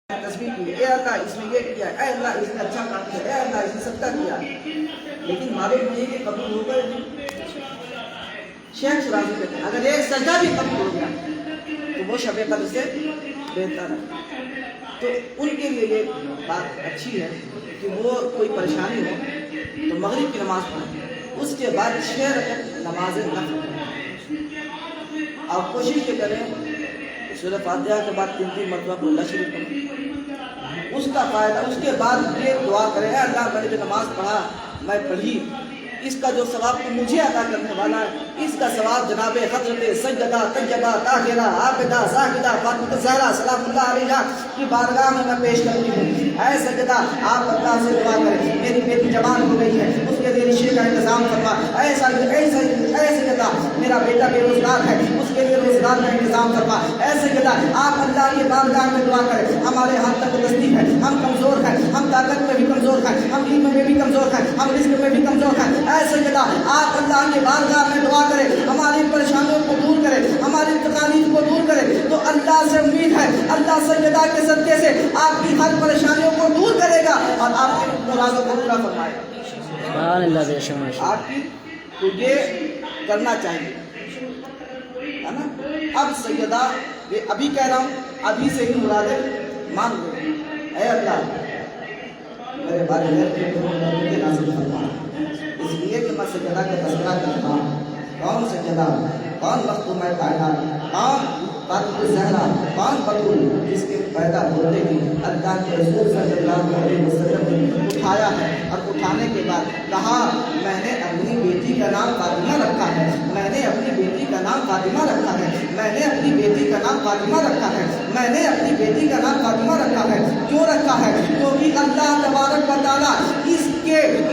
تصویر کی، اے اللہ اس نے یہ کیا، اے اللہ اس نے اچھا کام کیا، اے اللہ اس نے صدقہ کیا، لیکن معلوم نہیں کہ قبول ہوگا یا نہیں۔ شیخ شرازی کہتے ہیں اگر ایک سجدہ بھی قبول ہو گیا تو وہ شب قدر سے بہتر ہے۔ تو ان کے لیے یہ بات اچھی ہے کہ وہ کوئی پریشانی ہو تو مغرب کی نماز پڑھیں، اس کے بعد 6 رکعت نماز نفل پڑھیں، آپ کوشش یہ کریں سورہ فاتحہ کے بعد 3 مرتبہ اللہ شریف پڑھیں، اس کا فائدہ۔ اس کے بعد یہ دعا کریں، اے اللہ میں نے جو نماز پڑھا میں پڑھی، اس کا جو ثواب تو مجھے عطا کرنے والا ہے، اس کا ثواب جناب حضرت سیدہ طیبہ طاہرہ عابدہ زاہدہ فاطمہ زہرا سلام اللہ علیہا کی بارگاہ میں پیش کرتی ہوں۔ اے سیدہ آپ اللہ سے دعا کریں، میری بیٹی جوان ہو گئی ہے، اس کے لیے رشتے کا انتظام فرما۔ اے سیدہ میرا بیٹا بے روزگار ہے، اس کے لیے روزگار کا انتظام فرما۔ اے سیدہ آپ اللہ کی بارگاہ میں دعا کریں، ہمارے ہاتھ تک دستی ہے، ہم کمزور ہیں، ہم طاقت میں بھی کمزور ہیں، ہم علم میں بھی کمزور ہیں، ہم رزق میں بھی کمزور ہیں۔ اے سیدہ آپ اللہ کی بارگاہ میں دعا کریں، ہماری پریشانیوں کو دور کریں، ہماری تکالیف کو دور کریں، تو اللہ سے امید ہے اللہ سیدہ کے صدقے سے آپ کی ہر پریشانیوں کو دور کرے گا اور آپ کی مرادوں کو پورا فرمائے گا۔ سبحان اللہ بے شمار۔ آپ کی تو یہ کرنا چاہیے، ہے نا۔ اب سیدہ یہ ابھی کہہ رہا ہوں، ابھی سے ہی مرادیں مان لو۔ اے اللہ میرے بارے میں نازل فرما، اس لیے کہ میں سیدہ کا تذکرہ کرتا ہوں۔ کون سیدہ، کون مخدوم کائنات، کون فاطمہ زہرا، کون بطول، جس کے پیدا ہوتے ہی اللہ کے رسول صلی اللہ علیہ وسلم نے اٹھایا ہے، اور اٹھانے کے بعد کہا میں نے اپنی بیٹی کا نام فاطمہ رکھا ہے، میں نے اپنی بیٹی کا نام فاطمہ رکھا ہے، میں نے اپنی بیٹی کا نام فاطمہ رکھا ہے، میں نے اپنی بیٹی کا نام فاطمہ رکھا ہے۔ کیوں رکھا ہے؟ کیونکہ اللہ تبارک و تعالیٰ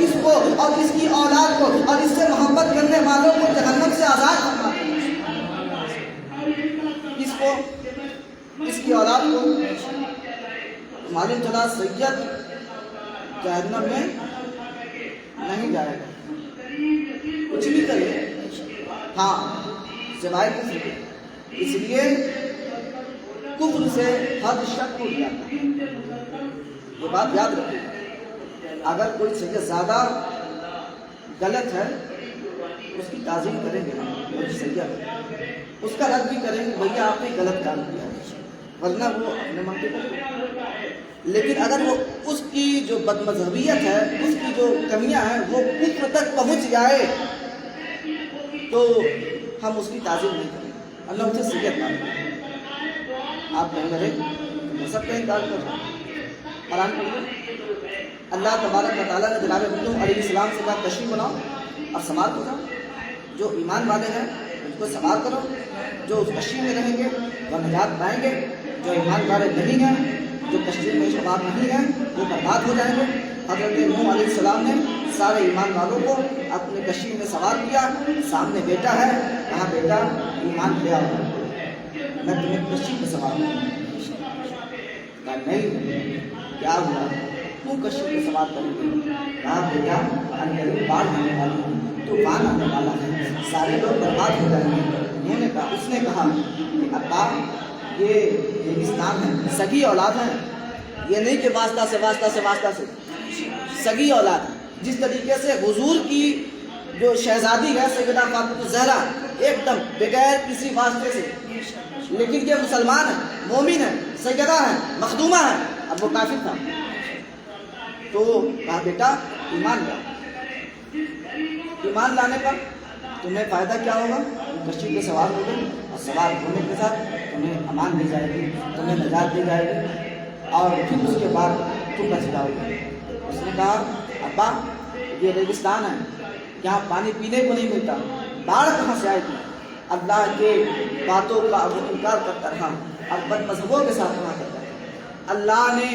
اس کو اور اس کی اولاد کو اور اس سے محبت کرنے والوں کو جہنم سے آزاد فرماتا ہے۔ اس کی اولاد کو معلوم چلا سید جہنم میں نہیں جائے گا، کچھ بھی کرے، ہاں سوائے کفر کے۔ اس لیے کفر سے حد شک ہو جاتا ہے، یہ بات یاد رکھیں۔ اگر کوئی سید زیادہ غلط ہے اس کی تعظیم کریں گے، سید اس کا رد بھی کریں گے، بھیا آپ نے غلط کام کیا، ورنہ وہ اپنے من کے کریں۔ لیکن اگر وہ اس کی جو بد مذہبیت ہے، اس کی جو کمیاں ہیں وہ کفر تک پہنچ جائے تو ہم اس کی تعظیم نہیں کریں گے، اللہ اسے سید مان لیں۔ آپ کہیں گے میں سب کا انکار کر رہا ہوں، قرآن پڑھیے۔ اللہ تبارک و تعالیٰ نے جناب نوح علیہ السلام سے کہا تشریف بناؤ اور سوار ہو جاؤ، جو ایمان والے ہیں ان کو سوار کرو، جو اس کشتی میں رہیں گے وہ نجات پائیں گے، جو ایمان والے نہیں ہیں، جو کشتی میں سوار نہیں ہیں وہ برباد ہو جائیں گے۔ حضرت نوح علیہ السلام نے سارے ایمان والوں کو اپنے کشتی میں سوار کیا، سامنے بیٹا ہے، کہا بیٹا ایمان لے آؤ، میں تمہیں کشتی میں سوار کروں۔ کہا نہیں، کیا ہوا، تو کشتی میں سوار کریں گے؟ کہا بیٹا انقریب باڑھ آنے والی ہے، طوفان آنے والا ہے، سارے لوگ برباد ہو جائیں گے۔ اس نے کہا کہ ابا یہ ریگستان ہے، سگی اولاد ہے، یہ نہیں کہ واسطہ سے سگی اولاد ہے۔ جس طریقے سے حضور کی جو شہزادی ہے سیدہ فاطمہ زہرا ایک دم بغیر کسی واسطے سے، لیکن یہ مسلمان ہے، مومن ہے، سیدہ ہے، مخدومہ ہے، اب وہ کافر تھا، تو کہا بیٹا ایمان لا، ایمان لانے پر تمہیں فائدہ کیا ہوگا؟ کشتی پہ سوار ہو گئے اور سوار ہونے کے ساتھ تمہیں امان دی جائے گی، تمہیں نجات دی جائے گی، اور پھر اس کے بعد تم بچ جاؤ گے۔ اس نے کہا ابا یہ ریگستان ہے، یہاں پانی پینے کو نہیں ملتا، باڑھ کہاں سے آئے گی؟ اللہ کے باتوں کا وہ انکار کرتا رہا اور بد مذہبوں کے ساتھ رہا کرتا رہا۔ اللہ نے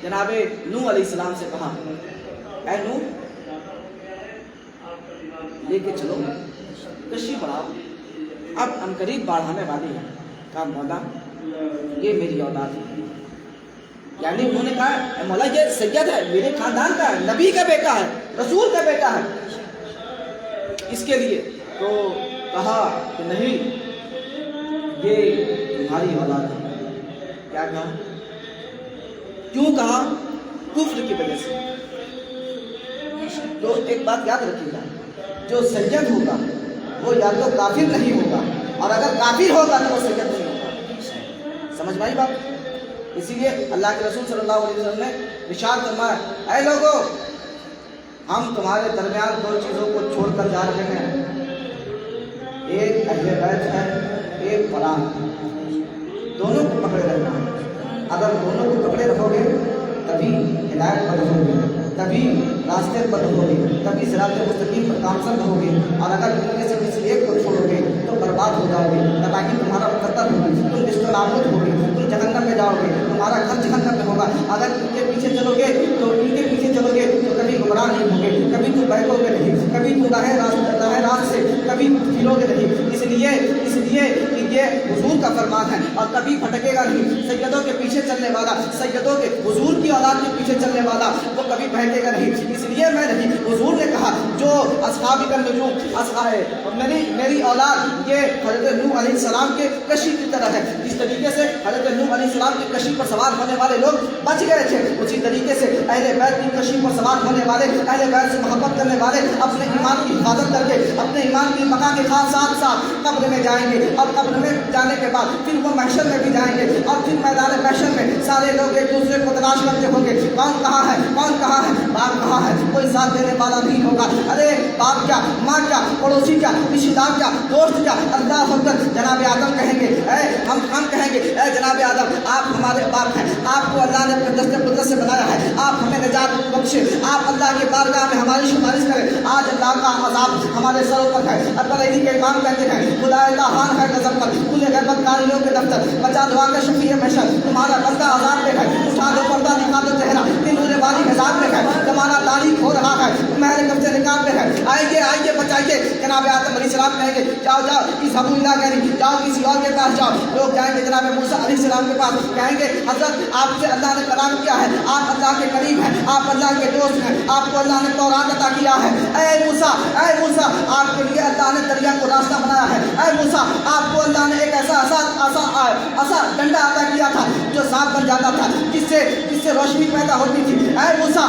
جناب نوح علیہ السلام سے کہا اے نوح لے کے چلو، کشتی بڑھاؤ، اب عنقریب باڑھ آنے والی ہے۔ کہا مولا یہ میری اولاد ہے، یعنی انہوں نے کہا اے مولا یہ سید ہے، میرے خاندان کا ہے، نبی کا بیٹا ہے، رسول کا بیٹا ہے، اس کے لیے تو کہا کہ نہیں یہ تمہاری اولاد ہے۔ کیا کہا؟ क्यों कहा? कुफ्र की वजह से। तो एक बात याद रखिएगा, जो सैयद होगा वो या तो काफिर नहीं होगा, और अगर काफिर होगा तो वो सैयद नहीं होगा। समझ में आई बात? इसीलिए अल्लाह के रसूल सल्लल्लाहु अलैहि वसल्लम ने इरशाद फरमाया, ऐ लोगों, हम तुम्हारे दरमियान दो चीज़ों को छोड़कर जा रहे हैं, एक अहले बैत है, एक कुरान। दोनों को पकड़े रहना है। अगर दोनों को पकड़े रखोगे तभी हिदायत पर रहोगे, तभी रास्ते पर रहोगे, तभी सिरात मुस्तकीम पर गामजन रहोगे। और अगर इनमें से किसी एक को छोड़ोगे तो बर्बाद हो जाओगे, तबाही तुम्हारा मुकद्दर होगी, तुम निस्तनाबूद होगे, तुम जहन्नम में जाओगे, तुम्हारा घर जहन्नम में होगा। अगर इनके पीछे चलोगे तो इनके पीछे चलोगे तो कभी गुमराह नहीं होगे, कभी तुम बहकोगे नहीं, कभी तुम राह रास्त से कभी हिलोगे नहीं। इसलिए ये हुजूर का फरमान है, और कभी भटकेगा नहीं। सैयदों के पीछे चलने वाला, सैयदों के हुजूर की औलाद के पीछे चलने वाला, वो कभी बहकेगा नहीं। इसलिए मैं नहीं, हुजूर ने कहा जो अस्हाब का नजूम, मेरी औलाद ये हज़रत नूह अलैहिस्सलाम के कशी की तरह है। जिस तरीके से हज़रत नूह अलैहिस्सलाम की कशी पर सवार होने वाले लोग बच गए थे, उसी तरीके से अहले बैत की कशी पर सवार होने वाले, अहले बैत से मोहब्बत करने वाले अपने ईमान की हिफाजत करके, अपने ईमान की बका के साथ साथ कब्र में जाएंगे, और कब्र में जाने के बाद फिर वो महशर में भी जाएंगे, और फिर मैदान महशर में सारे लोग एक दूसरे को तलाश करते होंगे, कौन कहाँ है, कौन कहाँ है, बाप कहाँ है, कोई साथ देने वाला नहीं होगा। अरे बाप क्या, माँ क्या, पड़ोसी क्या, रिश्तेदार क्या, दोस्त क्या, अल्लाह अकबर। जनाब आदम कहेंगे, हम कहेंगे, जनाब आदम आप हमारे बाप हैं, आपको अल्लाह ने अपने दस्ते कुदरत से बनाया है, आप हमें निजात बख्शे, आप अल्लाह के बारगाह में हमारी सिफारिश करें। आज अल्लाह का अज़ाब हमारे सरों पर है। बरेली के इमाम कहते हैं, खुदाए ताहान है गज़ब पर, खुले गैबतकारियों के दफ्तर, बचा दुआ के शफीए महशर, तुम्हारा बंदा आज़ाद में है, उठा दो पर्दा, दिखा दो चेहरा, नूर वाली हिजाब में है, जमाना तारीख हो रहा है, महल कब से निकाल में है, आइए बचाइए। जनाब आदम अलैहिस्सलाम कहेंगे, जाओ इस अबू इला कहेंगे, जाओ किसी और के पास जाओ। लोग जाएंगे जनाब मूसा अलैहिस्सलाम के पास, कहेंगे हजरत आपसे अल्लाह ने कलाम किया है, आप अल्लाह के करीब हैं, आप अल्लाह के दोस्त हैं, आपको अल्लाह ने तौरात अता किया है। ऐ मूसा आपके लिए अल्लाह ने दरिया को रास्ता बनाया है। ऐ मूसा आपको अल्लाह ने एक ऐसा डंडा अता किया था जो सांप बन जाता था, जिससे रोशनी पैदा होती थी। ऐ मूसा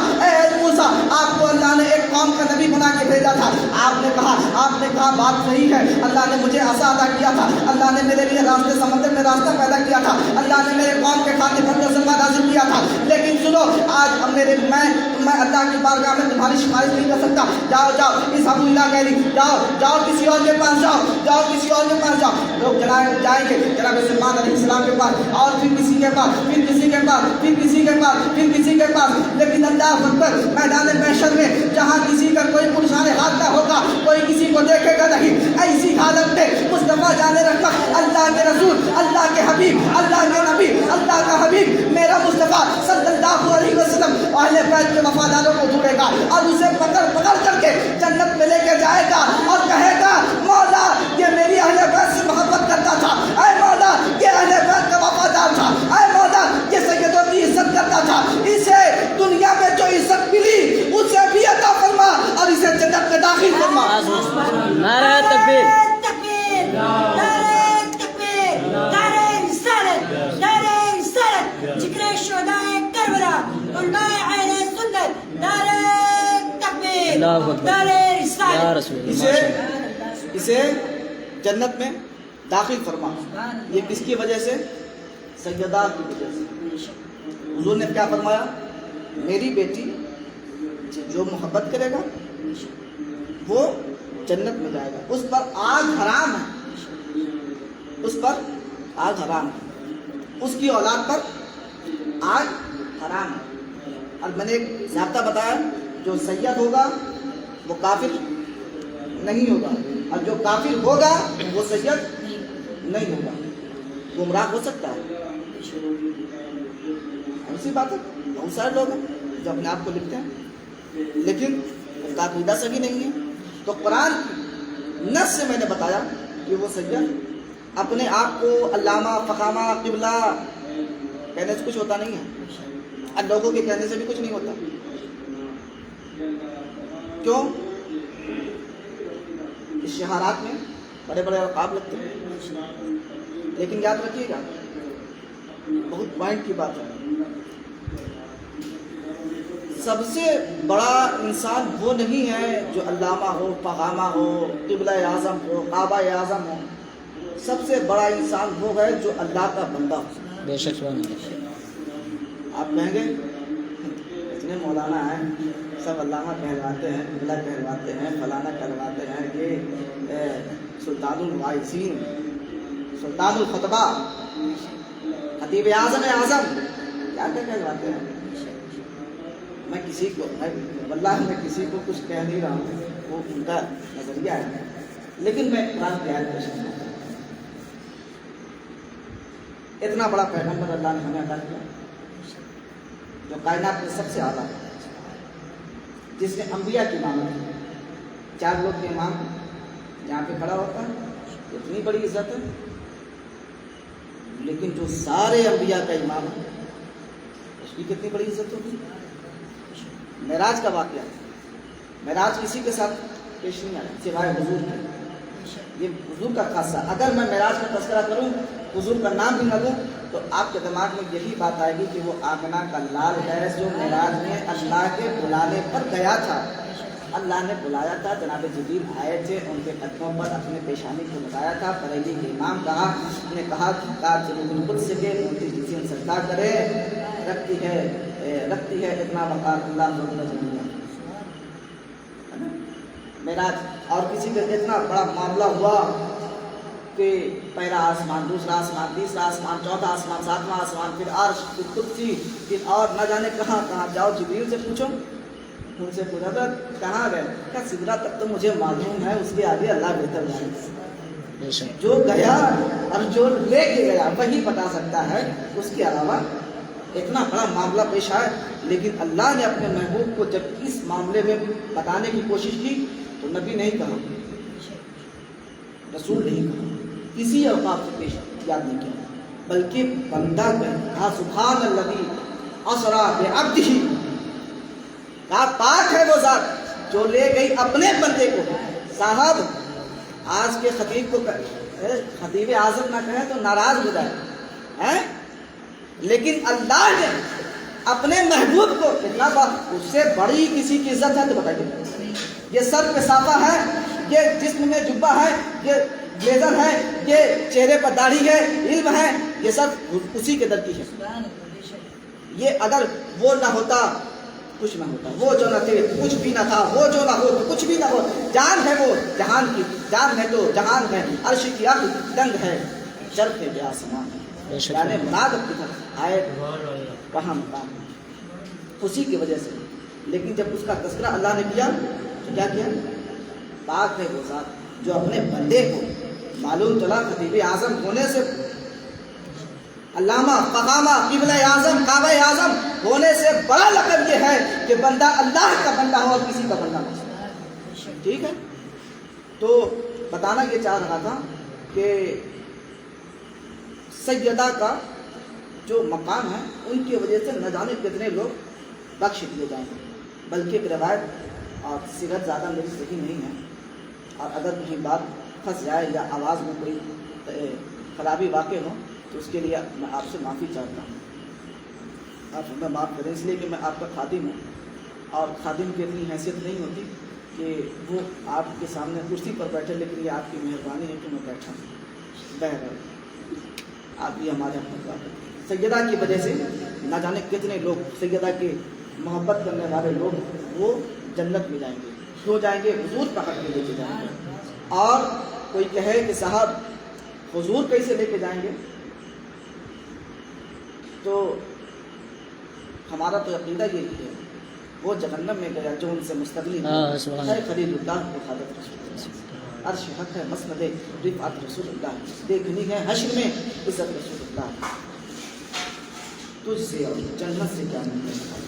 आपको अल्लाह ने एक कौम का नबी बना के भेजा था। आपने कहा बात सही है, अल्लाह ने मुझे ऐसा अता किया था, अल्लाह ने मेरे लिए रास्ते समंदर में रास्ता पैदा किया था, अल्लाह ने मेरे कौम के खातिर फर्ज ज़िम्मा नाज़िल किया था। लेकिन सुनो, आज मैं अल्लाह की बारगाह में तुम्हारी सिफारिश नहीं कर सकता। जाओ इस अबू इला कहली, जाओ किसी और के पास जाओ किसी और के पास जाओ। लोग जाएंगे जनाब सुलेमान अलैहिस्सलाम के पास, और फिर किसी के पास, फिर किसी के पास, फिर किसी के पास, फिर किसी के पास। लेकिन अल्लाह अकबर, मैदान महशर में जहाँ किसी का कोई पुरशान हाथ ना होगा, कोई किसी को देखेगा नहीं, ऐसी हालत में मुस्तफा जाने रखा, अल्लाह के रसूल, अल्लाह के हबीब, अल्लाह के नबी, अल्लाह का हबीब मेरा मुस्तफा सल्लल्लाहु अलैहि वसल्लम अहले बैत के वफादारों को ढूंढेगा, और उसे पकड़ करके जन्नत में लेके जाएगा, और कहेगा, मौला ये मेरी अहले बैत से मोहब्बत करता था, ऐ मौला ये अहले बैत का वफादार था, ऐ मौला ये सैयदों की इज्जत करता था, इसे दुनिया में जो इज्जत मिली उसे भी अता फरमा, और इसे जन्नत में दाखिल फरमा। नारा तकबीर, जिक्र शुहदाए करबला, उलमाए अहले सुन्नत, नारे तकबीर, नारे रिसालत। इसे जन्नत में दाखिल फरमा। ये किसकी वजह से? सैयदा की वजह से। हुजूर ने क्या फरमाया? मेरी बेटी जो मोहब्बत करेगा वो जन्नत में जाएगा, उस पर आग हराम है, उस पर आग हराम है, उसकी औलाद पर आग हराम है। और मैंने एक ज़ाब्ता बताया, जो सैयद होगा वो काफिर नहीं होगा, और जो काफिर होगा वो सैयद नहीं होगा, गुमराह हो सकता है। ऐसी बात है, बहुत सारे लोग हैं जो अपने आप को लिखते हैं लेकिन उनका अक़ीदा सही नहीं है। तो कुरान नस से मैंने बताया कि वो सैयद अपने आप को अल्लामा, फ़खामा, क़िबला कहने से कुछ होता नहीं है, और लोगों के कहने से भी कुछ नहीं होता। क्यों? इस शहारात में बड़े बड़े अलक़ाब लगते हैं, लेकिन याद रखिएगा बहुत पॉइंट की बात है, سب سے بڑا انسان وہ نہیں ہے جو علامہ ہو، فخامہ ہو، قبلہ اعظم ہو، کعبہ اعظم ہو. سب سے بڑا انسان وہ ہے جو اللہ کا بندہ ہو. بے شک سبحان اللہ. آپ کہیں گے اتنے مولانا ہیں، سب علامہ کہلواتے ہیں، قبلہ کہلواتے ہیں، فلانا کہلواتے ہیں، یہ سلطان الوائسین، سلطان الخطبہ، خطیب اعظم کیا کہلواتے ہیں. میں کسی کو واللہ میں کسی کو کچھ کہہ نہیں رہا ہوں، وہ ان کا نظریہ ہے، لیکن میں قرآن کی آیت پیش کرتا ہوں. اتنا بڑا پیغمبر اللہ نے ہمیں عطا کیا جو کائنات میں سب سے اعلیٰ ہے، جس نے انبیاء کی امامت کی. 4 لوگ کے امام جہاں پہ کھڑا ہوتا ہے اتنی بڑی عزت ہے، لیکن جو سارے انبیاء کا امام ہے اس کی کتنی بڑی عزت ہوگی. معراج کا واقعہ، معراج کسی کے ساتھ پیش نہیں آیا سوائے حضور کے. یہ حضور کا خاصہ. اگر میں معراج کا تذکرہ کروں، حضور کا نام بھی نہ لوں، تو آپ کے دماغ میں یہی بات آئے گی کہ وہ آمنہ کا لال ہے جو معراج میں اللہ کے بلانے پر گیا تھا. اللہ نے بلایا تھا، جناب جبریل آئے تھے، ان کے قدموں پر اپنے پیشانی کو لگایا تھا. بریلی کے امام کہا نے کہا کہ کاج روح القدس کے ان کی جسم سجدہ کرے، رکھتی ہے اتنا وقار اللہ جمیلہ. معراج اور کسی کا اتنا بڑا معاملہ ہوا کہ پہلا آسمان، دوسرا آسمان، تیسرا آسمان، چوتھا آسمان، 7واں آسمان، پھر عرش، پھر کرسی، پھر اور نہ جانے کہاں کہاں. جاؤ جبریل سے پوچھو، ان سے پوچھا تھا کہاں گئے، کیا سدرہ تک تو مجھے معلوم ہے، اس کے آگے اللہ بہتر جانے. جو گیا اور جو لے کے گیا وہی بتا سکتا ہے، اس کے علاوہ. اتنا بڑا معاملہ پیش آئے، لیکن اللہ نے اپنے محبوب کو جب اس معاملے میں بتانے کی کوشش کی تو نبی نہیں کہا، رسول نہیں کہا، کسی اوقات سے پیش یاد نہیں کیا، بلکہ بندہ کہا سبحان الذی اسری بعبدہ. کہا پاک ہے وہ ذات جو لے گئی اپنے بندے کو. صاحب آج کے خطیب کو خطیب اعظم نہ کہیں تو ناراض ہو جائے، لیکن اللہ نے اپنے محبوب کو اتنا بات، اس سے بڑی کسی کی عزت ہے تو بتائیے. یہ سر پہ صافہ ہے، یہ جسم میں جبہ ہے، یہ بلیزر ہے، یہ چہرے پر داڑھی ہے، علم ہے، یہ سب اسی کے در کی ہے. یہ اگر وہ نہ ہوتا کچھ نہ ہوتا. وہ جو نہ تھے کچھ بھی نہ تھا، وہ جو نہ ہو تو کچھ بھی نہ ہو. جان ہے وہ جہان کی، جان ہے تو جہان ہے، عرش کی عقل دنگ ہے، شرف بے آسمان ہے. یعنی مراد کی طرف آئے کہاں مقام ہے اسی کی وجہ سے. لیکن جب اس کا تذکرہ اللہ نے کیا تو کیا کیا؟ پاک ہے وہ ذات جو اپنے بندے کو معلوم چلا خطیب اعظم ہونے سے، علامہ، فخامہ، قبلہ اعظم، کعبہ اعظم ہونے سے بڑا لقب یہ ہے کہ بندہ اللہ کا بندہ ہو اور کسی کا بندہ ہو. ٹھیک ہے، تو بتانا یہ چاہ رہا تھا کہ سیدہ کا جو مقام ہے ان کی وجہ سے نہ جانے کتنے لوگ بخش دیے جائیں گے. بلکہ ایک روایت اور سیرت زیادہ میری صحیح نہیں ہے، اور اگر کہیں بات پھنس جائے یا آواز میں کوئی خرابی واقع ہو تو اس کے لیے میں آپ سے معافی چاہتا ہوں. آپ ہمیں معاف کریں، اس لیے کہ میں آپ کا خادم ہوں، اور خادم کی اتنی حیثیت نہیں ہوتی کہ وہ آپ کے سامنے کرسی پر بیٹھے، لیکن یہ آپ کی مہربانی ہے کہ میں بیٹھا ہوں. بہرحال آپ بھی ہمارے اپنے سیدہ کی وجہ سے نہ جانے کتنے لوگ، سیدہ کے محبت کرنے والے لوگ وہ جنت میں جائیں گے. کیوں جائیں گے؟ حضور پکڑ کے لے کے جائیں گے. اور کوئی کہے کہ صاحب حضور کیسے لے کے جائیں گے، تو ہمارا تو عقیدہ یہی ہے وہ جہنم میں گیا جو ان سے مستغنی ہے. خلیل اللہ کو خالد رسول اللہ، عرش حق ہے مسند رفعت رسول اللہ، دیکھنی ہے حشر میں عزت رسول اللہ. تجھ سے اور جنت سے کیا ملتا ہے؟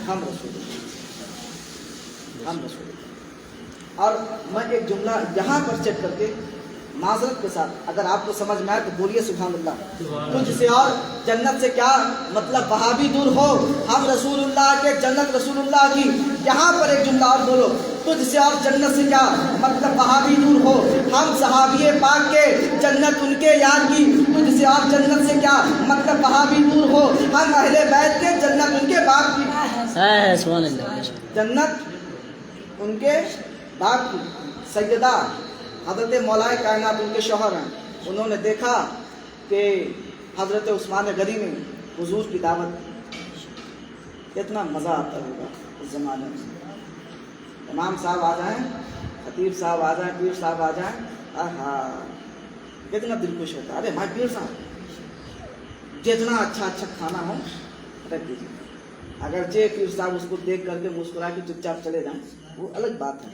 ہم رسول اللہ، ہم رسول اللہ. اور میں ایک جملہ یہاں پر چیک کر کے معذرت کے ساتھ اگر آپ کو سمجھ میں آئے تو بولیے سبحان اللہ. تجھ سے اور جنت سے کیا مطلب؟ وہابی دور ہو، ہم رسول اللہ کے، جنت رسول اللہ کی. یہاں پر ایک جملہ اور بولو، تجھ سے اور جنت سے کیا مطلب؟ وہابی دور ہو، ہم صحابی پاک کے، جنت ان کے یار کی. تجھ سے اور جنت سے کیا مطلب؟ وہابی دور ہو، ہم اہل بیت کے، جنت ان کے باپ کی. है सुभान अल्लाह। जन्नत उनके बाप की, सैयदा हजरत मौलाए कायनात उनके शौहर हैं। उन्होंने देखा कि हजरत उस्मान गनी ने हुजूर की दावत, कितना मज़ा आता होगा उस ज़माने में। इमाम साहब आ जाएं, खतीब साहब आ जाएं, पीर साहब आ जाएं, आहा कितना दिल खुश होता है। अरे हमारे पीर साहब, जितना अच्छा अच्छा खाना हो रख दीजिए। अगर जे पीर साहब उसको देख करके मुस्कुरा के चुपचाप चले जाएं, वो अलग बात है।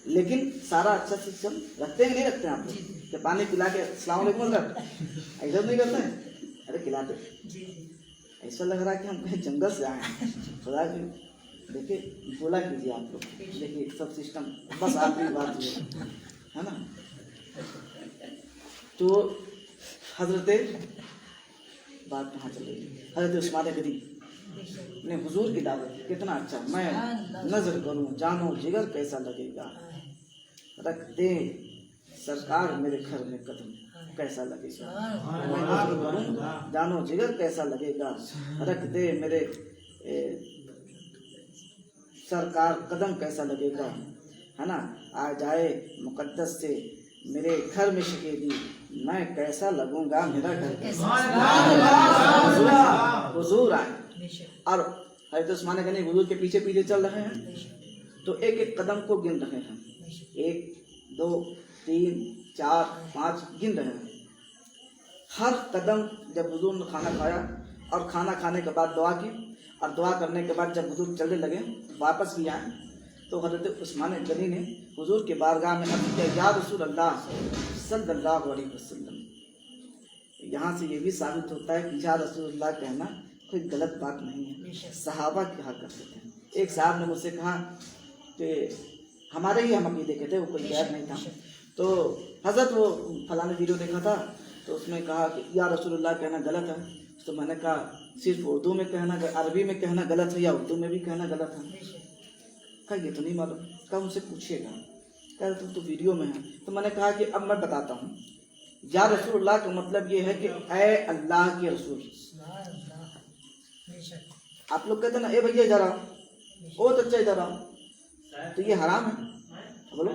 लेकिन सारा अच्छा सिस्टम रखते हैं नहीं रखते हैं आप लोग? कि पानी पिला के अस्सलाम वालेकुम ऐसा नहीं करते हैं? अरे खिलाते, ऐसा लग रहा है कि हम कहीं जंगल से आए हैं। खुदा की देखिए बोला कीजिए आप लोग, देखिए सब सिस्टम, बस आखिरी बात ये है ना। तो हजरत बात कहाँ चल रही है? हजरत उस्मान गनी ने हुजूर की दावत, कितना अच्छा, मैं नजर करूं जानो जिगर कैसा लगेगा, रख दे सरकार मेरे घर में कदम कैसा लगेगा, मैं नजर करूं जानो जिगर कैसा लगेगा, रख दे मेरे सरकार कदम कैसा लगेगा, है ना। आ जाए मुकद्दस से मेरे घर में शकीदी, मैं कैसा लगूंगा, मेरा घर कैसा। हुजूर आए और हज़रत उस्मान गनी हुजूर के पीछे पीछे चल रहे हैं, तो एक एक कदम को गिन रहे हैं, 1 2 3 4 5 गिन रहे हैं। हर कदम जब हुजूर ने खाना खाया और खाना खाने के बाद दुआ की, और दुआ करने के बाद जब हुजूर चलने लगे वापस भी आए, तो हज़रत उस्मान गनी ने हुजूर के बारगाह में अर्ज़ किया, या रसूल अल्लाह सल्लल्लाहु अलैहि वसल्लम। यहाँ से ये भी साबित होता है कि या रसूल अल्लाह कहना कोई गलत बात नहीं है। सहाबा कहा करते थे। एक साहब ने मुझसे कहा कि हमारे ही हम अकीदे के थे, वो कोई गैर नहीं था। तो हज़रत वो फलाने वीडियो देखा था, तो उसमें कहा कि या रसूलुल्लाह कहना गलत है। तो मैंने कहा सिर्फ उर्दू में कहना, अरबी में कहना गलत है या उर्दू में भी कहना गलत है? कहा ये तो नहीं मालूम। कहा उनसे पूछिएगा। कहा तुम तो वीडियो में है। तो मैंने कहा कि अब मैं बताता हूँ, या रसूलुल्लाह का मतलब ये है कि ऐ अल्लाह के रसूल। आप लोग कहते ना ए भैया इधर आओ, ओ चच्चा इधर आओ, तो ये हराम है, बोलो।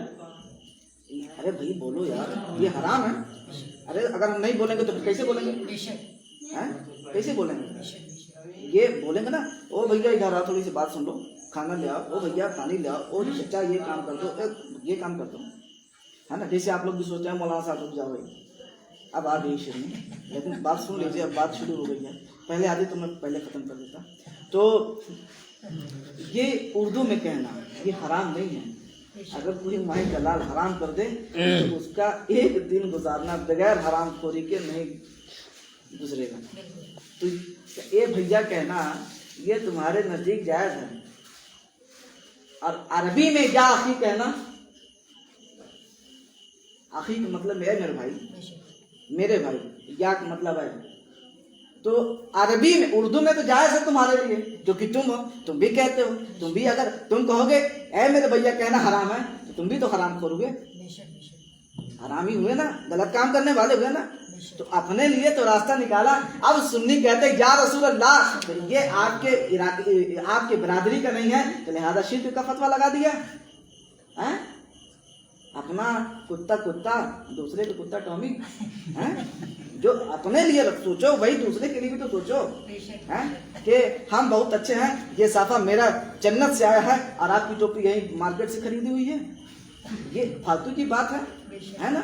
अरे भाई बोलो यार, ये हराम है। अरे अगर हम नहीं बोलेंगे तो कैसे बोलेंगे? हैं? कैसे बोलेंगे? ये बोलेंगे ना, ओ भैया इधर आओ, थोड़ी सी बात सुन लो, खाना ले आओ, ओ भैया पानी ले आओ, ओ चच्चा ये काम कर दो, ये काम कर दो, है ना। जैसे आप लोग भी सोचते हैं मौलाना साहब रुक जाओ भाई, अब आ गई शुरू में, लेकिन बात सुन लीजिए, अब बात शुरू हो गई है। पहले आधी तो मैं पहले ख़त्म कर देता। तो ये उर्दू में कहना ये हराम नहीं है। अगर कोई माई का लाल हराम कर दे तो उसका एक दिन गुजारना बगैर हराम खोरी के नहीं गुजरेगा। तो ये भैया कहना ये तुम्हारे नज़दीक जायज़ है। और अरबी में या आखी कहना, आखी का मतलब है मेरे भाई, मेरे भाई, या का मतलब है। तो अरबी में, उर्दू में तो जायज़ है तुम्हारे लिए, जो कि तुम हो, तुम भी कहते हो। तुम भी अगर तुम कहोगे ऐ मेरे भैया कहना हराम है, तो तुम भी तो हराम करोगे, हरामी हुए ना, गलत काम करने वाले हुए ना। तो अपने लिए तो रास्ता निकाला। अब सुन्नी कहते या रसूल अल्लाह, तो ये आपके बिरादरी का नहीं है, तो लिहाजा शिर्क का फतवा लगा दिया है। अपना कुत्ता कुत्ता, दूसरे का कुत्ता टॉमी है। जो अपने लिए सोचो वही दूसरे के लिए भी तो सोचो, हैं कि हम बहुत अच्छे हैं, ये साफा मेरा जन्नत से आया है और आपकी टोपी यही मार्केट से खरीदी हुई है। ये फालतू की बात है ना।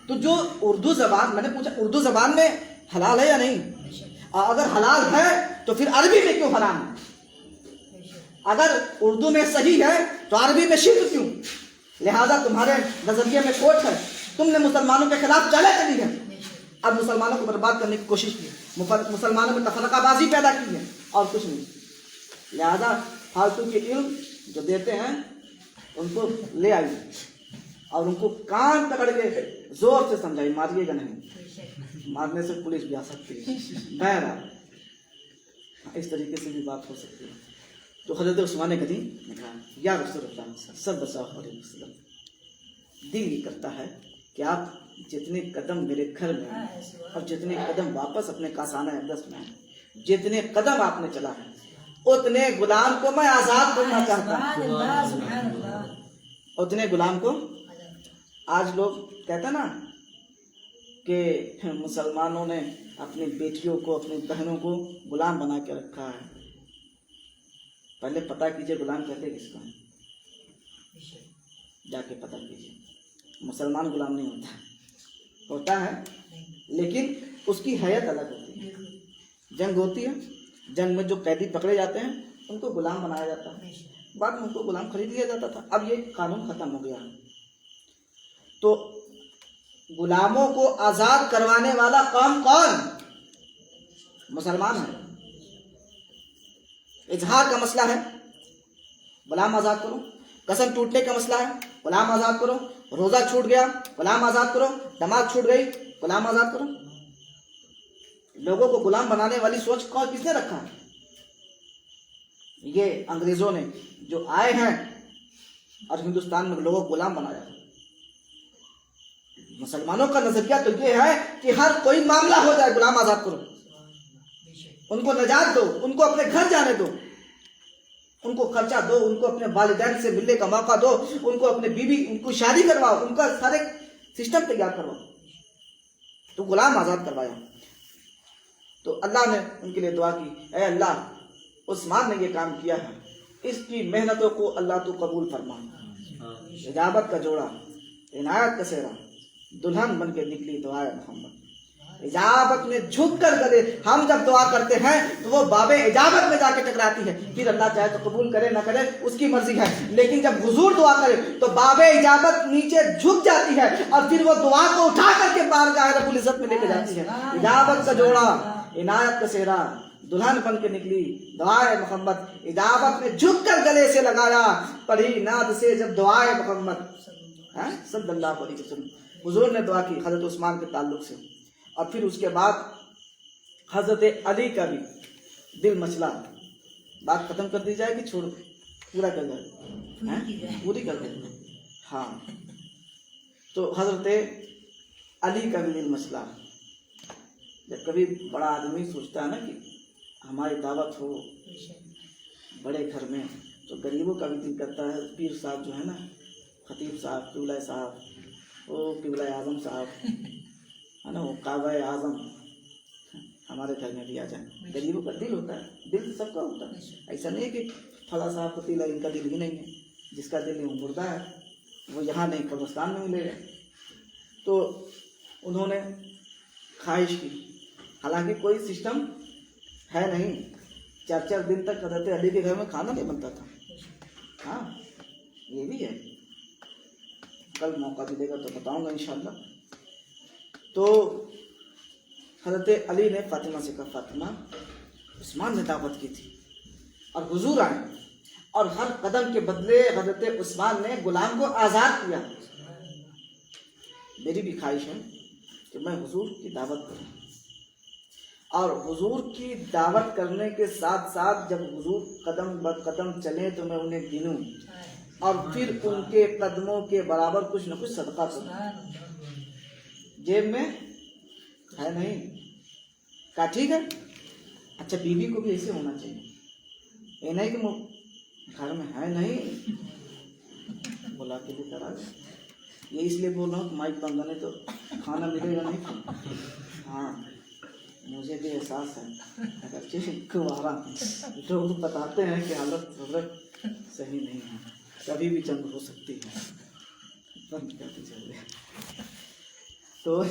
तो जो उर्दू जबान, मैंने पूछा उर्दू जबान में हलाल है या नहीं, और अगर हलाल है तो फिर अरबी में क्यों हराम है? अगर उर्दू में सही है तो अरबी में शिर्क क्यों? लिहाजा तुम्हारे नजरिए में कोट है, तुमने मुसलमानों के खिलाफ चाले चली है, अब मुसलमानों को बर्बाद करने की कोशिश की, मुसलमानों में तफरकाबाजी पैदा की है और कुछ नहीं। लिहाजा फालतू के इल्म जो देते हैं उनको ले आइए और उनको कान पकड़ के जोर से समझाइए, मारिएगा नहीं, मारने से पुलिस भी आ सकती है, बहरहाल इस तरीके से भी बात हो सकती है। तो हज़रत उस्मान गनी ने कहा या रसूलुल्लाह सल्लल्लाहु अलैहि वसल्लम, दिल ये करता है कि आप जितने कदम मेरे घर में हैं और जितने कदम वापस अपने कासाना अक़दस में हैं, जितने कदम आपने चला है उतने गुलाम को मैं आजाद करना चाहता हूँ। سبحان اللہ سبحان اللہ उतने गुलाम को आज लोग कहते हैं ना कि मुसलमानों ने अपनी बेटियों को अपनी बहनों को गुलाम बना के रखा है। पहले पता कीजिए गुलाम कहते किसको हैं, जाके पता कीजिए। मुसलमान गुलाम नहीं होता, होता है लेकिन उसकी हैयत अलग होती है। जंग होती है, जंग में जो कैदी पकड़े जाते हैं उनको गुलाम बनाया जाता है, बाद में उनको गुलाम खरीद लिया जाता था। अब ये कानून खत्म हो गया है। तो गुलामों को आजाद करवाने वाला कौम कौन? मुसलमान है। इजहार का मसला है, गुलाम आजाद करो। कसम टूटने का मसला है, गुलाम आजाद करो। रोजा छूट गया, गुलाम आजाद करो। नमाज छूट गई, गुलाम आजाद करो। लोगों को गुलाम बनाने वाली सोच कौन, किसने रखा है? ये अंग्रेजों ने जो आए हैं और हिंदुस्तान में लोगों को गुलाम बनाया। मुसलमानों का नजरिया तो ये है कि हर कोई मामला हो जाए गुलाम आजाद करो, उनको नजात दो, उनको अपने घर जाने दो, उनको खर्चा दो, उनको अपने वालिदैन से मिलने का मौका दो, उनको अपने बीवी, उनको शादी करवाओ, उनका सारे सिस्टम तैयार करवाओ। तो गुलाम आजाद करवाया। तो अल्लाह ने उनके लिए दुआ की, ऐ अल्लाह उस्मान ने ये काम किया है, इसकी मेहनतों को अल्लाह तो कबूल फरमा। इजाबत का जोड़ा, इनायत का सेहरा, दुल्हन बन के निकली दुआए मोहम्मद। इजाबत में झुक कर गले हम जब दुआ करते हैं तो वो बाबे इजाबत में जाके टकराती है। फिर अल्लाह चाहे तो कबूल करे ना करे उसकी मर्जी है, लेकिन जब हुजूर दुआ करे तो बाबे इजाबत नीचे झुक जाती है और फिर वो दुआ को उठा करके बारगाह रब्बुल इज्जत में लेके जाती है। इजाबत का जोड़ा, इनायत का सेहरा, दुल्हन बन के निकली दुआए मोहम्मद। इजाबत में झुक कर गले से लगाया, पढ़ी नाद से जब दुआए मोहम्मद सल्लल्लाहु अलैहि वसल्लम। हुजूर ने दुआ की हजरत उस्मान के ताल्लुक से। और फिर उसके बाद हजरत अली का भी दिल मचला। बात खत्म कर दी जाए कि छोड़, पूरा कर जाए, पूरी कर दे। हाँ, तो हजरत अली का भी दिल मचला। जब कभी बड़ा आदमी सोचता है ना कि हमारी दावत हो बड़े घर में, तो गरीबों का भी दिल करता है। पीर साहब जो है ना, खतीब साहब, किबला साहब, वो किबला आजम साहब है ना, वो काबा आजम हमारे घर में भी आ जाए। गरीबों का दिल होता है, दिल सबका होता है। ऐसा नहीं है कि फला साहब का दिल है, इनका दिल ही नहीं है। जिसका दिल नहीं मुर्दा है, वो यहाँ नहीं कब्रिस्तान में मिलेगा। तो उन्होंने ख्वाहिश की, हालांकि कोई सिस्टम है नहीं। 4-4 दिन तक हज़रत अली के घर में खाना नहीं बनता था। हाँ, ये भी है, कल मौका मिलेगा तो बताऊंगा इंशाल्लाह। तो हज़रत अली ने फातिमा से कहा, फातिमा उस्मान ने दावत की थी और हुजूर आए और हर कदम के बदले हज़रत उस्मान ने गुलाम को आज़ाद किया। मेरी भी ख्वाहिश है कि मैं हुजूर की दावत करूं, और हुजूर की दावत करने के साथ साथ जब हुजूर कदम ब कदम चले तो मैं उन्हें गिनूं और फिर उनके कदमों के बराबर कुछ न कुछ सदका करूं। जेब में है नहीं, कहा ठीक है। अच्छा, बीवी को भी ऐसे होना चाहिए, ये नहीं कि घर में है नहीं बुला के लेकर आ गए। ये इसलिए बोल रहा हूँ माइक बंद नहीं तो खाना मिलेगा नहीं। हाँ, मुझे भी एहसास है, अगर कुंवारा लोग बताते हैं कि हालत सही नहीं है, कभी भी जंग हो सकती है। बंद करते चल रहे। तो